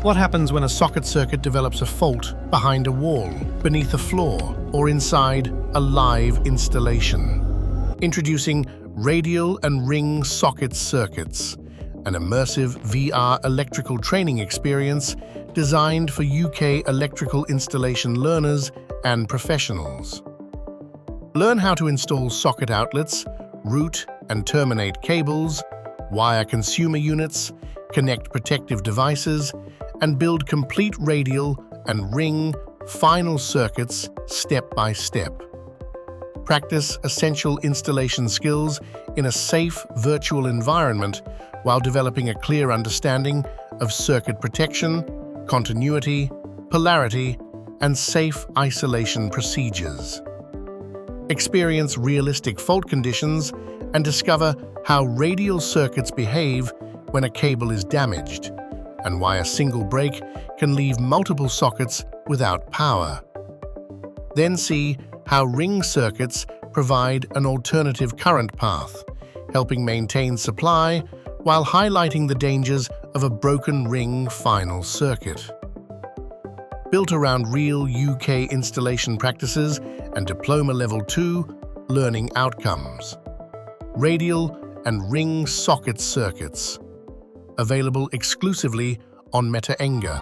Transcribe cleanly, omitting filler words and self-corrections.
What happens when a socket circuit develops a fault behind a wall, beneath a floor, or inside a live installation? Introducing Radial and Ring Socket Circuits, an immersive VR electrical training experience designed for UK electrical installation learners and professionals. Learn how to install socket outlets, route and terminate cables, wire consumer units, connect protective devices, and build complete radial and ring final circuits step by step. Practice essential installation skills in a safe virtual environment while developing a clear understanding of circuit protection, continuity, polarity, and safe isolation procedures. Experience realistic fault conditions and discover how radial circuits behave when a cable is damaged, and why a single break can leave multiple sockets without power. Then see how ring circuits provide an alternative current path, helping maintain supply while highlighting the dangers of a broken ring final circuit. Built around real UK installation practices and Diploma Level 2 learning outcomes. Radial and ring socket circuits. Available exclusively on Metaenga.